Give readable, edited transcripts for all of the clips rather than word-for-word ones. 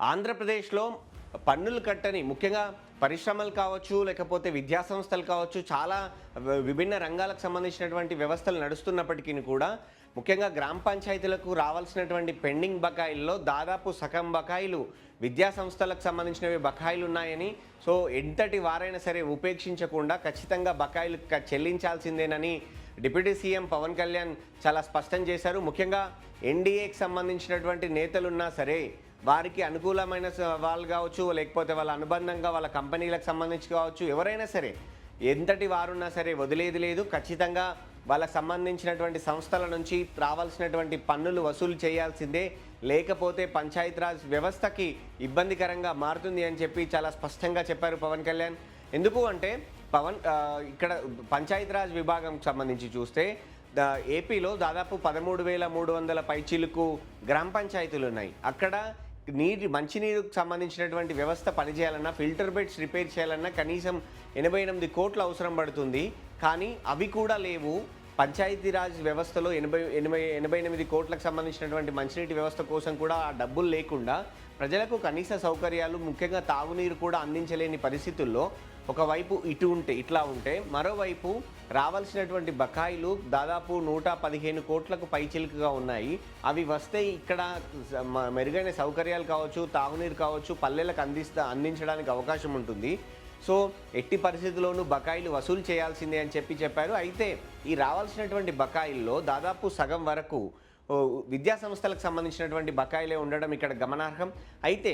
ఆంధ్రప్రదేశ్లో పన్నులు కట్టని ముఖ్యంగా పరిశ్రమలు కావచ్చు, లేకపోతే విద్యా సంస్థలు కావచ్చు, చాలా విభిన్న రంగాలకు సంబంధించినటువంటి వ్యవస్థలు నడుస్తున్నప్పటికీ కూడా ముఖ్యంగా గ్రామ పంచాయతీలకు రావాల్సినటువంటి పెండింగ్ బకాయిల్లో దాదాపు సగం బకాయిలు విద్యా సంస్థలకు సంబంధించినవి బకాయిలు ఉన్నాయని, సో ఎంతటి వారైనా సరే ఉపేక్షించకుండా ఖచ్చితంగా బకాయిలు చెల్లించాల్సిందేనని డిప్యూటీ సీఎం పవన్ కళ్యాణ్ చాలా స్పష్టం చేశారు. ముఖ్యంగా ఎన్డీఏకి సంబంధించినటువంటి నేతలున్నా సరే వారికి అనుకూలమైన వాళ్ళు కావచ్చు, లేకపోతే వాళ్ళ అనుబంధంగా వాళ్ళ కంపెనీలకు సంబంధించి కావచ్చు, ఎవరైనా సరే ఎంతటి వారున్నా సరే వదిలేది లేదు. ఖచ్చితంగా వాళ్ళకు సంబంధించినటువంటి సంస్థల నుంచి రావాల్సినటువంటి పన్నులు వసూలు చేయాల్సిందే, లేకపోతే పంచాయతీరాజ్ వ్యవస్థకి ఇబ్బందికరంగా మారుతుంది అని చెప్పి చాలా స్పష్టంగా చెప్పారు పవన్ కళ్యాణ్. ఎందుకు అంటే ఇక్కడ పంచాయతీరాజ్ విభాగం సంబంధించి చూస్తే ఏపీలో దాదాపు 13,300 పైచీలకు గ్రామ పంచాయతీలు ఉన్నాయి. అక్కడ మంచినీరుకు సంబంధించినటువంటి వ్యవస్థ పనిచేయాలన్నా, ఫిల్టర్ బెడ్స్ రిపేర్ చేయాలన్నా కనీసం 88 కోట్లు అవసరం పడుతుంది. కానీ అవి కూడా లేవు. పంచాయతీరాజ్ వ్యవస్థలో 88 కోట్లకు సంబంధించినటువంటి మంచినీటి వ్యవస్థ కోసం కూడా ఆ డబ్బులు లేకుండా ప్రజలకు కనీస సౌకర్యాలు, ముఖ్యంగా తాగునీరు కూడా అందించలేని పరిస్థితుల్లో ఒకవైపు ఇట్లా ఉంటే మరోవైపు రావాల్సినటువంటి బకాయిలు దాదాపు 115 కోట్లకు పైచిలుకుగా ఉన్నాయి. అవి వస్తే ఇక్కడ మెరుగైన సౌకర్యాలు కావచ్చు, తాగునీరు కావచ్చు, పల్లెలకు అందించడానికి అవకాశం ఉంటుంది. సో ఎట్టి పరిస్థితుల్లోనూ బకాయిలు వసూలు చేయాల్సిందే అని చెప్పారు. అయితే ఈ రావాల్సినటువంటి బకాయిల్లో దాదాపు సగం వరకు విద్యా సంస్థలకు సంబంధించినటువంటి బకాయిలే ఉండడం ఇక్కడ గమనార్హం. అయితే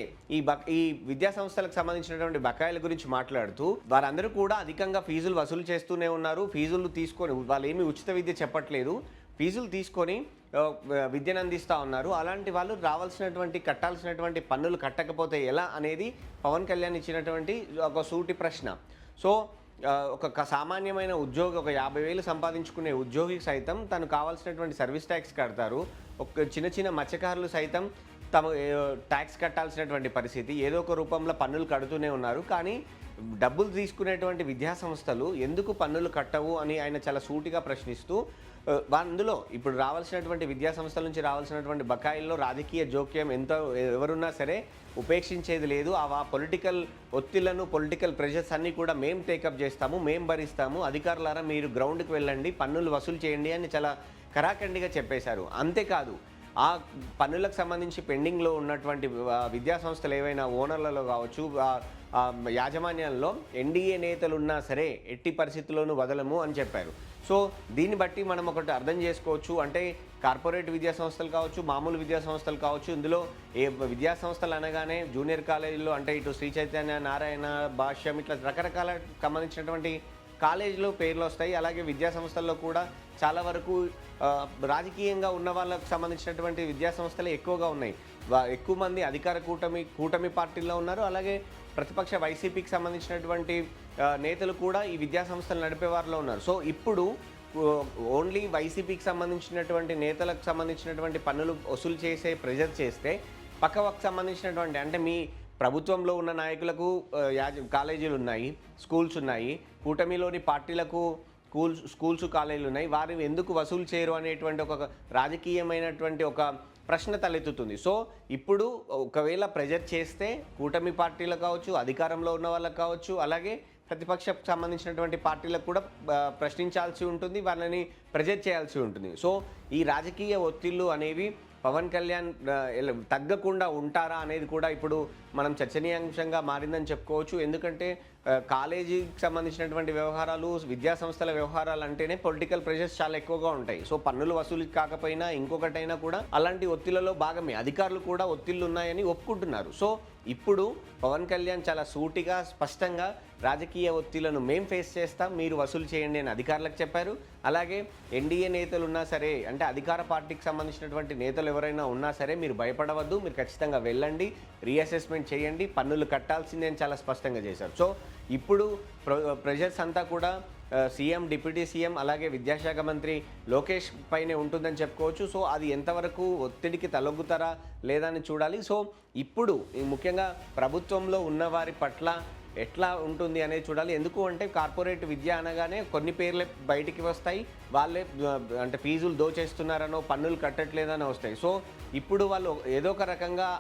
ఈ విద్యా సంస్థలకు సంబంధించినటువంటి బకాయిల గురించి మాట్లాడుతూ వారందరూ కూడా అధికంగా ఫీజులు వసూలు చేస్తూనే ఉన్నారు. ఫీజులు తీసుకొని వాళ్ళు ఏమీ ఉచిత విద్య చెప్పట్లేదు, ఫీజులు తీసుకొని విద్యను అందిస్తూ ఉన్నారు. అలాంటి వాళ్ళు కట్టాల్సినటువంటి పన్నులు కట్టకపోతే ఎలా అనేది పవన్ కళ్యాణ్ ఇచ్చినటువంటి ఒక సూటి ప్రశ్న. సో ఒక సామాన్యమైన ఉద్యోగి, ఒక 50,000 సంపాదించుకునే ఉద్యోగికి సైతం తను కావాల్సినటువంటి సర్వీస్ ట్యాక్స్ కడతారు. ఒక చిన్న మత్స్యకారులు సైతం తమ ట్యాక్స్ కట్టాల్సినటువంటి పరిస్థితి, ఏదో ఒక రూపంలో పన్నులు కడుతూనే ఉన్నారు. కానీ డబ్బులు తీసుకునేటువంటి విద్యా సంస్థలు ఎందుకు పన్నులు కట్టవు అని ఆయన చాలా సూటిగా ప్రశ్నిస్తూ, అందులో ఇప్పుడు రావాల్సినటువంటి విద్యా సంస్థల నుంచి రావాల్సినటువంటి బకాయిల్లో రాజకీయ జోక్యం ఎవరున్నా సరే ఉపేక్షించేది లేదు. ఆ పొలిటికల్ ఒత్తిళ్లను, పొలిటికల్ ప్రెషర్స్ అన్నీ కూడా మేము టేకప్ చేస్తాము, మేము భరిస్తాము, అధికారులారా మీరు గ్రౌండ్కి వెళ్ళండి, పన్నులు వసూలు చేయండి అని చాలా కరాఖండిగా చెప్పేశారు. అంతేకాదు ఆ పన్నులకు సంబంధించి పెండింగ్లో ఉన్నటువంటి విద్యా సంస్థలు ఏవైనా ఓనర్లలో కావచ్చు, యాజమాన్యాల్లో ఎన్డీఏ నేతలు ఉన్నా సరే ఎట్టి పరిస్థితుల్లోనూ వదలము అని చెప్పారు. సో దీన్ని బట్టి మనం ఒకటి అర్థం చేసుకోవచ్చు. అంటే కార్పొరేట్ విద్యా సంస్థలు కావచ్చు, మామూలు విద్యా సంస్థలు కావచ్చు, ఇందులో ఏ విద్యా సంస్థలు అనగానే జూనియర్ కాలేజీలో అంటే ఇటు శ్రీ చైతన్య, నారాయణ, భాష్యం ఇట్లా రకరకాల సంబంధించినటువంటి కాలేజీలో పేర్లు వస్తాయి. అలాగే విద్యా సంస్థల్లో కూడా చాలా వరకు రాజకీయంగా ఉన్న వాళ్ళకు సంబంధించినటువంటి విద్యా సంస్థలే ఎక్కువగా ఉన్నాయి. ఎక్కువ మంది అధికార కూటమి పార్టీల్లో ఉన్నారు. అలాగే ప్రతిపక్ష వైసీపీకి సంబంధించినటువంటి నేతలు కూడా ఈ విద్యా సంస్థలు నడిపే వారిలో ఉన్నారు. సో ఇప్పుడు ఓన్లీ వైసీపీకి సంబంధించినటువంటి నేతలకు సంబంధించినటువంటి పన్నులు వసూలు చేసే ప్రెజర్ చేస్తే పక్కకు సంబంధించినటువంటి అంటే మీ ప్రభుత్వంలో ఉన్న నాయకులకు కాలేజీలు ఉన్నాయి, స్కూల్స్ ఉన్నాయి, కూటమిలోని పార్టీలకు స్కూల్స్ కాలేజీలు ఉన్నాయి, వారు ఎందుకు వసూలు చేయరు అనేటువంటి ఒక రాజకీయమైనటువంటి ఒక ప్రశ్న తలెత్తుతుంది. సో ఇప్పుడు ఒకవేళ ప్రెజర్ చేస్తే కూటమి పార్టీలకు కావచ్చు, అధికారంలో ఉన్న వాళ్ళకు కావచ్చు, అలాగే ప్రతిపక్షకు సంబంధించినటువంటి పార్టీలకు కూడా ప్రశ్నించాల్సి ఉంటుంది, వాళ్ళని ప్రెజర్ చేయాల్సి ఉంటుంది. సో ఈ రాజకీయ ఒత్తిళ్లు అనేవి పవన్ కళ్యాణ్ తగ్గకుండా ఉంటారా అనేది కూడా ఇప్పుడు మనం చర్చనీయాంశంగా మారిందని చెప్పుకోవచ్చు. ఎందుకంటే కాలేజీకి సంబంధించినటువంటి వ్యవహారాలు, విద్యా సంస్థల వ్యవహారాలు అంటేనే పొలిటికల్ ప్రెషర్స్ చాలా ఎక్కువగా ఉంటాయి. సో పన్నులు వసూలు కాకపోయినా ఇంకొకటైనా కూడా అలాంటి ఒత్తిళ్లలో భాగమే. అధికారులు కూడా ఒత్తిళ్లు ఉన్నాయని ఒప్పుకుంటున్నారు. సో ఇప్పుడు పవన్ కళ్యాణ్ చాలా సూటిగా స్పష్టంగా రాజకీయ ఒత్తిళ్లను మేం ఫేస్ చేస్తాం, మీరు వసూలు చేయండి అని అధికారులకు చెప్పారు. అలాగే ఎన్డీఏ నేతలు ఉన్నా సరే, అంటే అధికార పార్టీకి సంబంధించినటువంటి నేతలు ఎవరైనా ఉన్నా సరే మీరు భయపడవద్దు, మీరు ఖచ్చితంగా వెళ్ళండి, రీఅసెస్మెంట్ చేయండి, పన్నులు కట్టాల్సిందే అని చాలా స్పష్టంగా చేశారు. సో ఇప్పుడు ప్రెజర్స్ అంతా కూడా సీఎం, డిప్యూటీ సీఎం అలాగే విద్యాశాఖ మంత్రి లోకేష్ పైనే ఉంటుందని చెప్పుకోవచ్చు. సో అది ఎంతవరకు ఒత్తిడికి తలొగ్గుతారా లేదా అని చూడాలి. సో ఇప్పుడు ముఖ్యంగా ప్రభుత్వంలో ఉన్నవారి పట్ల ఎట్లా ఉంటుంది అనేది చూడాలి. ఎందుకు అంటే కార్పొరేట్ విద్య అనగానే కొన్ని పేర్లే బయటికి వస్తాయి, వాళ్ళే అంటే ఫీజులు దోచేస్తున్నారనో పన్నులు కట్టట్లేదనో వస్తాయి. సో ఇప్పుడు వాళ్ళు ఏదో ఒక రకంగా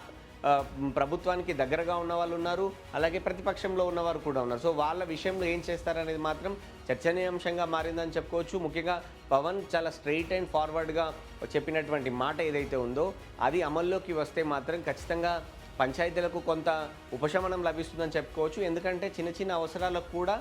ప్రభుత్వానికి దగ్గరగా ఉన్న వాళ్ళు ఉన్నారు, అలాగే ప్రతిపక్షంలో ఉన్నవారు కూడా ఉన్నారు. సో వాళ్ళ విషయంలో ఏం చేస్తారనేది మాత్రం చర్చనీయాంశంగా మారిందని చెప్పుకోవచ్చు. ముఖ్యంగా పవన్ చాలా స్ట్రెయిట్ అండ్ ఫార్వర్డ్గా చెప్పినటువంటి మాట ఏదైతే ఉందో అది అమల్లోకి వస్తే మాత్రం ఖచ్చితంగా పంచాయతీలకు కొంత ఉపశమనం లభిస్తుందని చెప్పుకోవచ్చు. ఎందుకంటే చిన్న చిన్న అవసరాలకు కూడా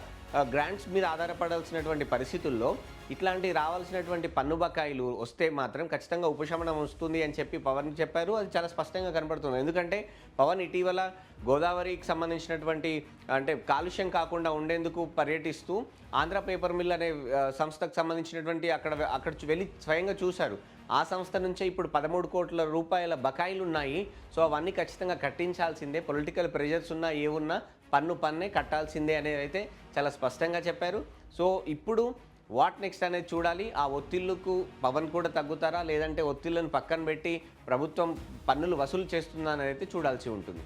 గ్రాంట్స్ మీద ఆధారపడాల్సినటువంటి పరిస్థితుల్లో ఇట్లాంటి రావాల్సినటువంటి పన్ను బకాయిలు వస్తే మాత్రం ఖచ్చితంగా ఉపశమనం వస్తుంది అని చెప్పి పవన్ చెప్పారు. అది చాలా స్పష్టంగా కనబడుతుంది. ఎందుకంటే పవన్ ఇటీవల గోదావరికి సంబంధించినటువంటి అంటే కాలుష్యం కాకుండా ఉండేందుకు పర్యటిస్తూ ఆంధ్ర పేపర్ మిల్ అనే సంస్థకు సంబంధించినటువంటి అక్కడ వెళ్ళి స్వయంగా చూశారు. ఆ సంస్థ నుంచే ఇప్పుడు 13 కోట్ల రూపాయల బకాయిలు ఉన్నాయి. సో అవన్నీ ఖచ్చితంగా కట్టించాల్సిందే, పొలిటికల్ ప్రెషర్స్ ఉన్నా ఏమున్నా పన్నే కట్టాల్సిందే అనేది అయితే చాలా స్పష్టంగా చెప్పారు. సో ఇప్పుడు వాట్ నెక్స్ట్ అనేది చూడాలి. ఆ ఒత్తిళ్లకు పవన్ కూడా తగ్గుతారా, లేదంటే ఒత్తిళ్లను పక్కన పెట్టి ప్రభుత్వం పన్నులు వసూలు చేస్తుందా అనేది అయితే చూడాల్సి ఉంటుంది.